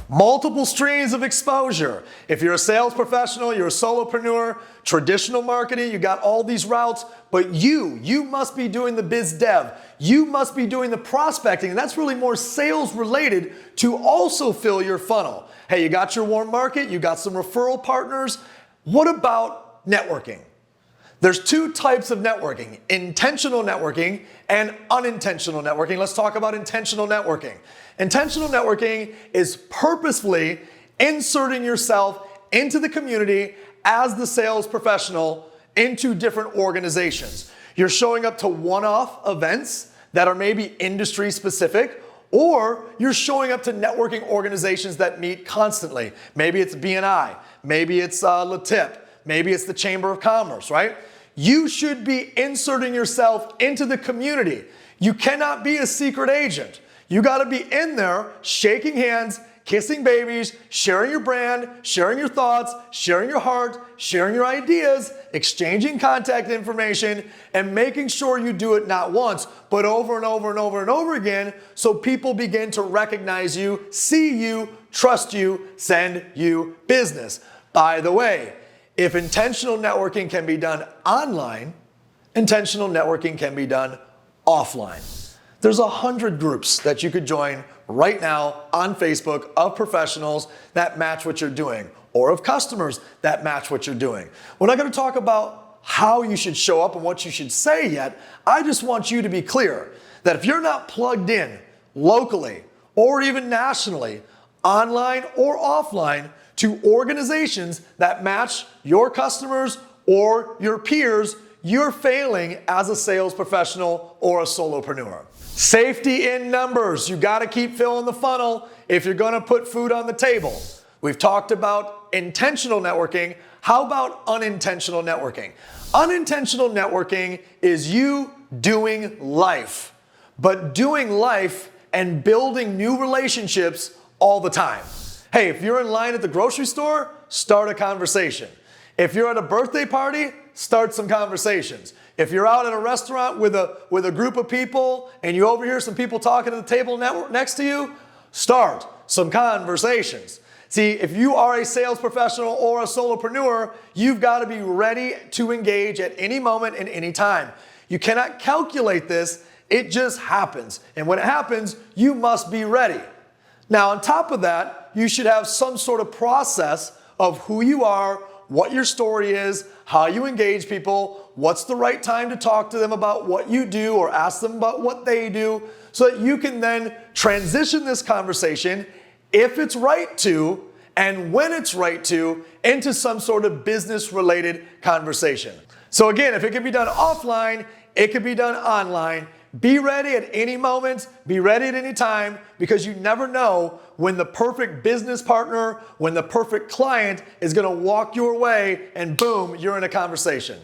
Multiple streams of exposure. If you're a sales professional, you're a solopreneur, traditional marketing, you got all these routes, but you must be doing the biz dev. You must be doing the prospecting, and that's really more sales related to also fill your funnel. Hey, you got your warm market, you got some referral partners. What about networking? There's two types of networking, intentional networking and unintentional networking. Let's talk about intentional networking. Intentional networking is purposefully inserting yourself into the community as the sales professional into different organizations. You're showing up to one-off events that are maybe industry specific, or you're showing up to networking organizations that meet constantly. Maybe it's BNI, maybe it's Letip, maybe it's the Chamber of Commerce, right? You should be inserting yourself into the community. You cannot be a secret agent. You got to be in there, shaking hands, kissing babies, sharing your brand, sharing your thoughts, sharing your heart, sharing your ideas, exchanging contact information, and making sure you do it not once, but over and over and over and over again, so people begin to recognize you, see you, trust you, send you business. By the way, if intentional networking can be done online, intentional networking can be done offline. There's 100 groups that you could join right now on Facebook of professionals that match what you're doing, or of customers that match what you're doing. We're not going to talk about how you should show up and what you should say yet. I just want you to be clear that if you're not plugged in locally or even nationally, online or offline, to organizations that match your customers or your peers, you're failing as a sales professional or a solopreneur. Safety in numbers. You got to keep filling the funnel if you're going to put food on the table. We've talked about intentional networking. How about unintentional networking? Unintentional networking is you doing life, but doing life and building new relationships all the time. Hey, if you're in line at the grocery store, start a conversation. If you're at a birthday party, start some conversations. If you're out at a restaurant with a group of people and you overhear some people talking at the table next to you, start some conversations. See, if you are a sales professional or a solopreneur, you've got to be ready to engage at any moment and any time. You cannot calculate this, it just happens. And when it happens, you must be ready. Now, on top of that, you should have some sort of process of who you are, what your story is, how you engage people, what's the right time to talk to them about what you do or ask them about what they do, so that you can then transition this conversation, if it's right to, and when it's right to, into some sort of business-related conversation. So again, if it can be done offline, it can be done online. Be ready at any moment, be ready at any time, because you never know when the perfect business partner, when the perfect client is going to walk your way and boom, you're in a conversation.